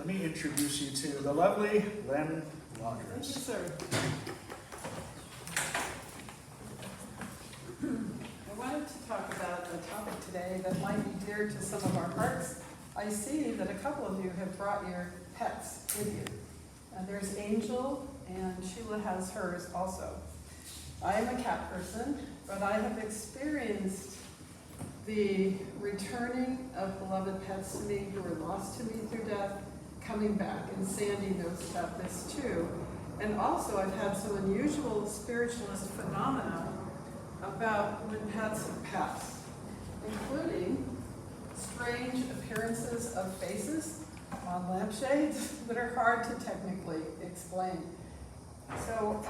let me introduce you to the lovely Lynn Thank you, Launders. sir. I wanted to talk about a topic today that might be dear to some of our hearts. I see that a couple of you have brought your pets with you. There's Angel, and Sheila has hers also. I am a cat person, but I have experienced the returning of beloved pets to me who were lost to me through death, coming back, and Sandy knows about this too. And also I've had some unusual spiritualist phenomena about when pets have passed, including strange appearances of faces on lampshades that are hard to technically explain. So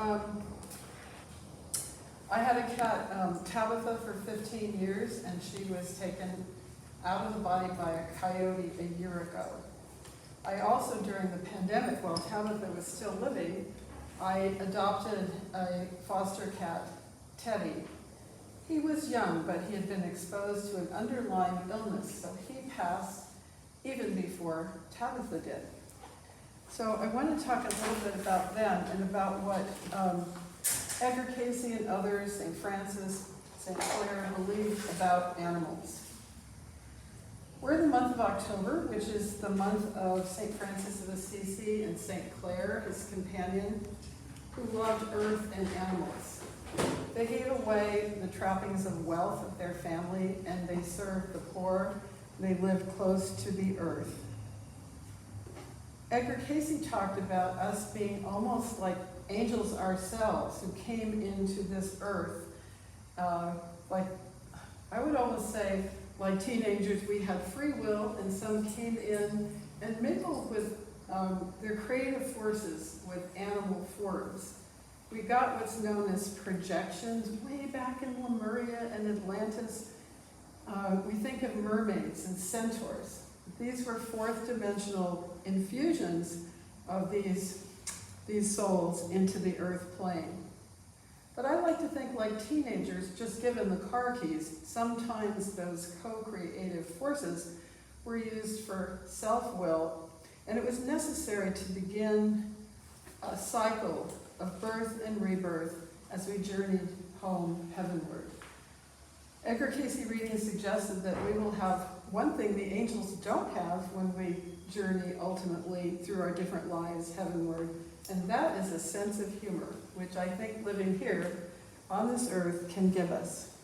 I had a cat, Tabitha, for 15 years, and she was taken out of the body by a coyote a year ago. I also, during the pandemic, while Tabitha was still living, I adopted a foster cat, Teddy. He was young, but he had been exposed to an underlying illness, so he passed even before Tabitha did. So I want to talk a little bit about them and about what Edgar Cayce and others, St. Francis, St. Clare, believe about animals. We're in the month of October, which is the month of St. Francis of Assisi and St. Clare, his companion, who loved earth and animals. They gave away the trappings of wealth of their family, and they served the poor. They lived close to the earth. Edgar Cayce talked about us being almost like angels ourselves who came into this earth. Like, I would almost say, like teenagers, we had free will, and some came in and mingled with their creative forces with animal forms. We got what's known as projections way back in Lemuria and Atlantis. We think of mermaids and centaurs. These were fourth dimensional infusions of these souls into the earth plane. But I like to think like teenagers, just given the car keys, sometimes those co-creative forces were used for self-will, and it was necessary to begin a cycle of birth and rebirth as we journeyed home heavenward. Edgar Cayce reading suggested that we will have one thing the angels don't have when we journey ultimately through our different lives heavenward, and that is a sense of humor, which I think living here on this earth can give us.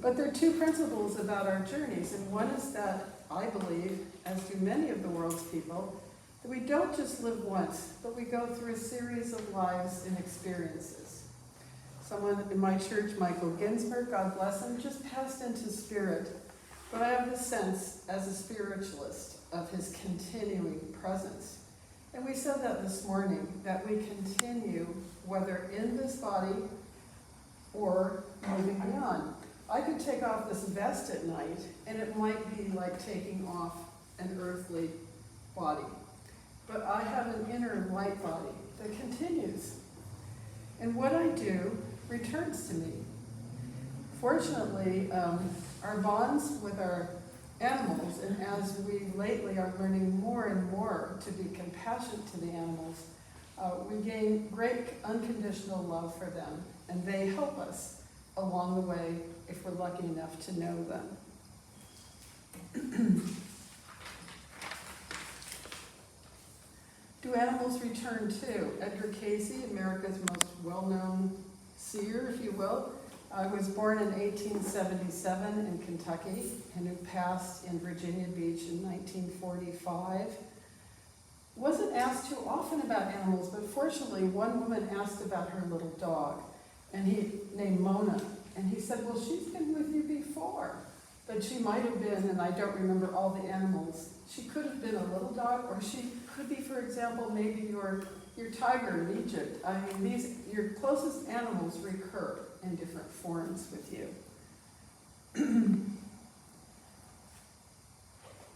But there are two principles about our journeys, and one is that I believe, as do many of the world's people, that we don't just live once, but we go through a series of lives and experiences. Someone in my church, Michael Ginsberg, God bless him, just passed into spirit, but I have the sense, as a spiritualist, of his continuing presence. And we said that this morning, that we continue, whether in this body or moving beyond. I could take off this vest at night, and it might be like taking off an earthly body. But I have an inner light body that continues. And what I do returns to me. Fortunately, our bonds with our animals, and as we lately are learning more and more to be compassionate to the animals, we gain great unconditional love for them, and they help us along the way if we're lucky enough to know them. Do animals return too? Edgar Cayce, America's most well-known seer, if you will, was born in 1877 in Kentucky and who passed in Virginia Beach in 1945. Wasn't asked too often about animals, but fortunately one woman asked about her little dog, and he named Mona, and he said, well, she's been with you before, but she might have been, and I don't remember all the animals. She could have been a little dog, or she could be, for example, maybe your tiger in Egypt. I mean, your closest animals recur in different forms with you.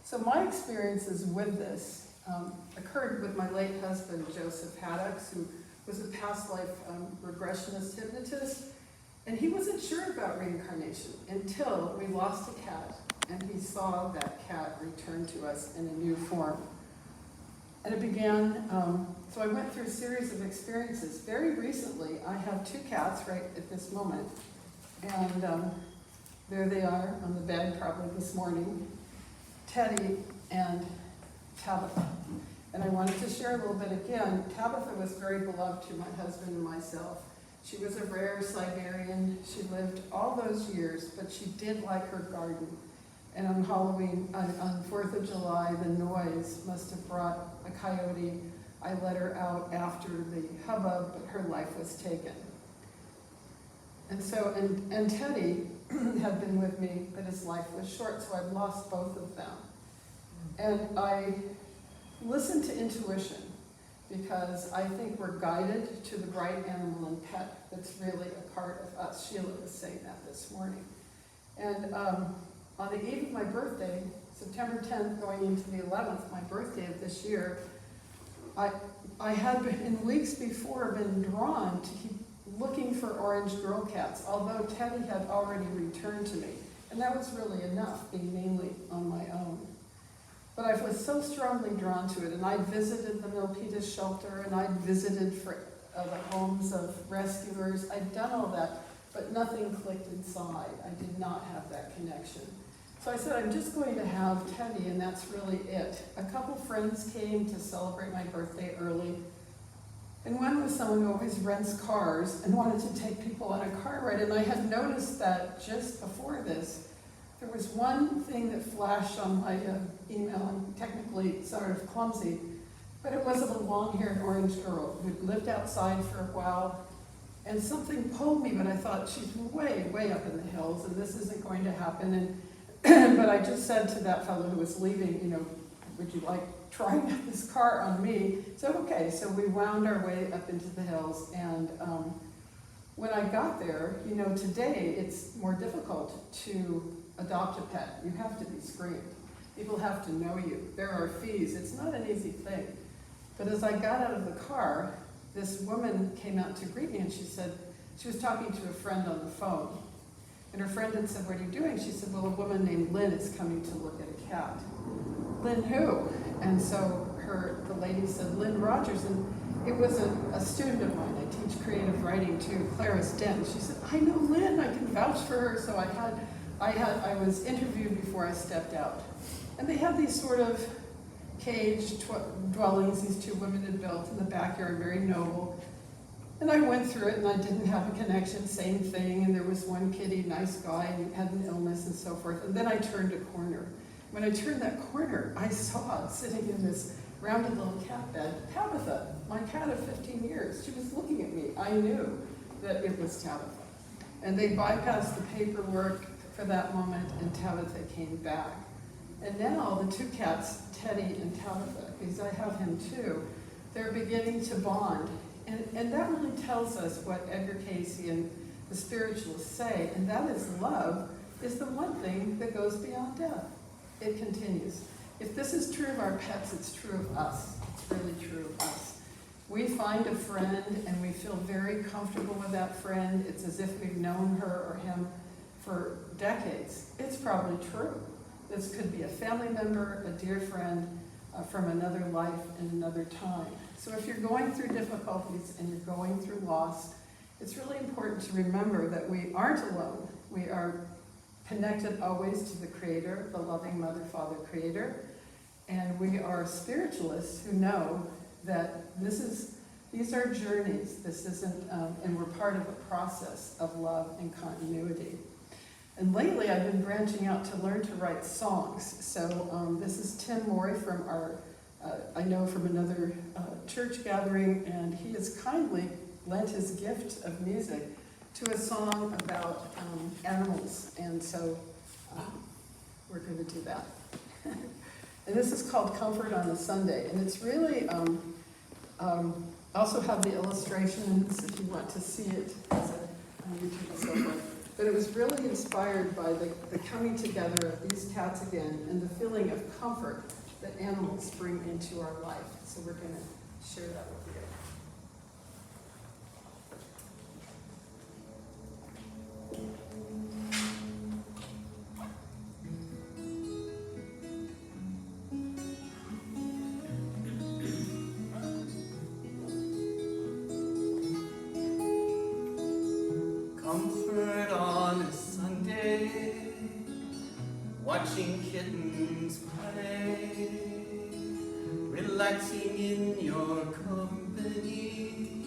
So my experiences with this occurred with my late husband, Joseph Haddocks, who was a past life regressionist hypnotist, and he wasn't sure about reincarnation until we lost a cat, and he saw that cat return to us in a new form. And it began, so I went through a series of experiences. Very recently, I have 2 cats right at this moment. And there they are on the bed probably this morning, Teddy and Tabitha. And I wanted to share a little bit again. Tabitha was very beloved to my husband and myself. She was a rare Siberian. She lived all those years, but she did like her garden. And on Halloween, on 4th of July, the noise must have brought a coyote. I let her out after the hubbub, but her life was taken. And so, and Teddy had been with me, but his life was short, so I've lost both of them. And I listened to intuition, because I think we're guided to the right animal and pet that's really a part of us. Sheila was saying that this morning. And on the eve of my birthday, September 10th, going into the 11th, my birthday of this year, I had been, in weeks before, been drawn to keep looking for orange girl cats, although Teddy had already returned to me. And that was really enough, being mainly on my own. But I was so strongly drawn to it, and I visited the Milpitas shelter, and I visited for the homes of rescuers. I'd done all that, but nothing clicked inside. I did not have that connection. So I said, I'm just going to have Teddy, and that's really it. A couple friends came to celebrate my birthday early, and one was someone who always rents cars and wanted to take people on a car ride, and I had noticed that just before this, there was one thing that flashed on my email. I'm technically sort of clumsy, but it was of a long-haired orange girl who'd lived outside for a while, and something pulled me, but I thought, she's way, way up in the hills, and this isn't going to happen. And but I just said to that fellow who was leaving, you know, would you like trying this car on me? So okay, so we wound our way up into the hills, and when I got there, you know, today it's more difficult to adopt a pet. You have to be screened. People have to know you. There are fees. It's not an easy thing. But as I got out of the car, this woman came out to greet me, and she said, she was talking to a friend on the phone. And her friend had said, what are you doing? She said, well, a woman named Lynn is coming to look at a cat. Lynn who? And so the lady said, Lynn Rogers. And it was a student of mine. I teach creative writing too, Clarice Dent. She said, I know Lynn, I can vouch for her. So I was interviewed before I stepped out. And they had these sort of caged dwellings these 2 women had built in the backyard, very noble. And I went through it, and I didn't have a connection, same thing. And there was one kitty, nice guy, and had an illness and so forth. And then I turned a corner. When I turned that corner, I saw, sitting in this rounded little cat bed, Tabitha, my cat of 15 years. She was looking at me. I knew that it was Tabitha. And they bypassed the paperwork for that moment, and Tabitha came back. And now the 2 cats, Teddy and Tabitha, because I have him too, they're beginning to bond. And that really tells us what Edgar Cayce and the spiritualists say, and that is love is the one thing that goes beyond death. It continues. If this is true of our pets, it's true of us. It's really true of us. We find a friend, and we feel very comfortable with that friend. It's as if we've known her or him for decades. It's probably true. This could be a family member, a dear friend from another life and another time. So if you're going through difficulties and you're going through loss, it's really important to remember that we aren't alone. We are connected always to the Creator, the loving Mother, Father, Creator, and we are spiritualists who know that these are journeys. This isn't, and we're part of a process of love and continuity. And lately, I've been branching out to learn to write songs. So this is Tim Morey from I know from another church gathering, and he has kindly lent his gift of music to a song about animals. And so we're going to do that. And this is called Comfort on a Sunday. And it's really, also have the illustrations if you want to see it on YouTube and so forth. But it was really inspired by the coming together of these cats again and the feeling of comfort that animals bring into our life. So we're going to share that with you. relaxing in your company.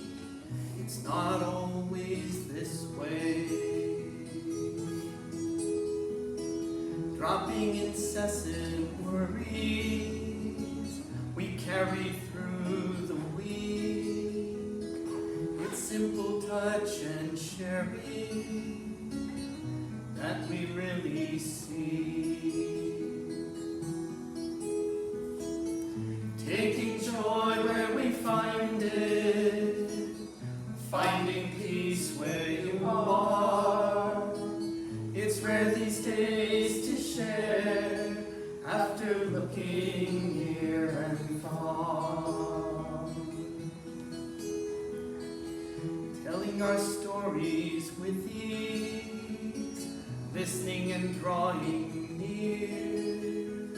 It's not always this way. Dropping incessant worries we carry through the week. It's simple touch and sharing that we really see. Taking joy where we find it, finding peace where you are. It's rare these days to share after looking near and far. Telling our stories with ease, listening and drawing near,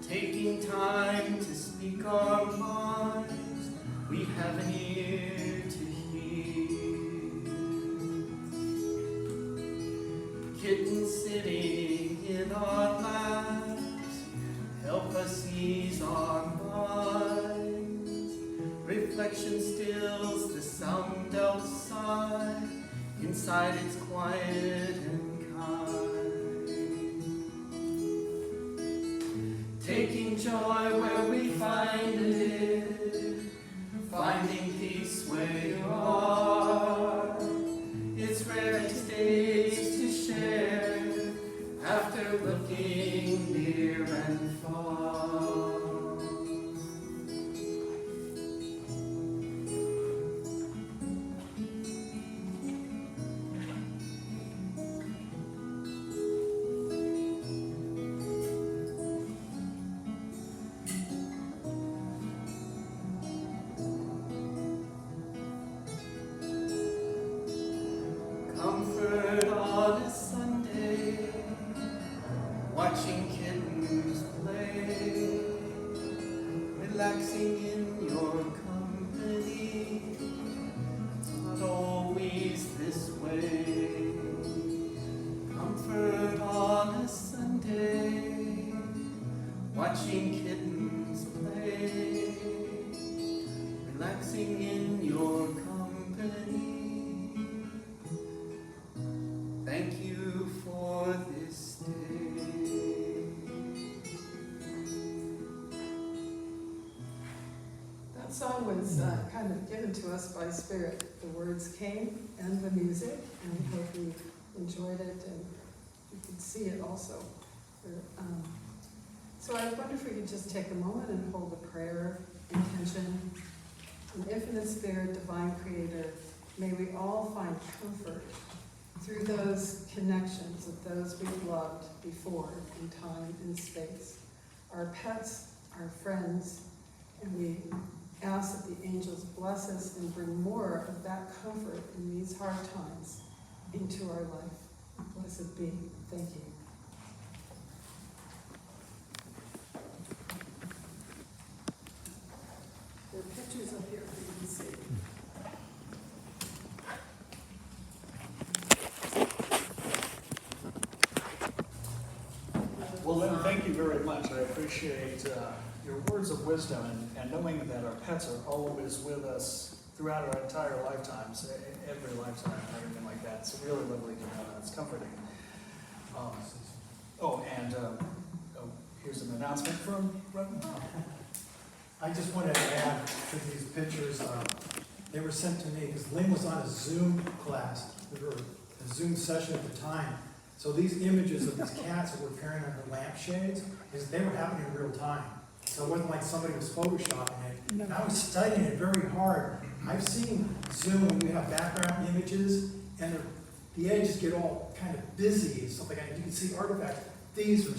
taking time to speak our minds, we have an ear to hear. Kittens sitting in our laps help us ease our minds. Reflection stills the sound outside, inside it's quiet and kind. Taking joy where we find it, finding peace where you are. It's rare these days to share after looking near and far. Comfort on a Sunday, watching kittens play, relaxing in your company. It's not always this way. Comfort on a Sunday, watching kittens play, relaxing in your company. Thank you for this day. That song was kind of given to us by Spirit. The words came and the music, and we hope you enjoyed it and you could see it also. So I wonder if we could just take a moment and hold a prayer intention. An infinite Spirit, divine Creator, may we all find comfort through those connections of those we've loved before in time and space, our pets, our friends, and we ask that the angels bless us and bring more of that comfort in these hard times into our life. Blessed be. Thank you. There are pictures up here for you to see. Well, Lynn, thank you very much. I appreciate your words of wisdom and knowing that our pets are always with us throughout our entire lifetimes, every lifetime, and everything like that. It's really lovely to know that. It's comforting. Here's an announcement from Reverend Bob. I just wanted to add to these pictures, they were sent to me because Lynn was on a Zoom class, or a Zoom session at the time. So these images of these cats that were appearing on her lampshades, they were happening in real time. So it wasn't like somebody was photoshopping it. No. And I was studying it very hard. I've seen Zoom when you have background images and the edges get all kind of busy and stuff like that. You can see artifacts. These are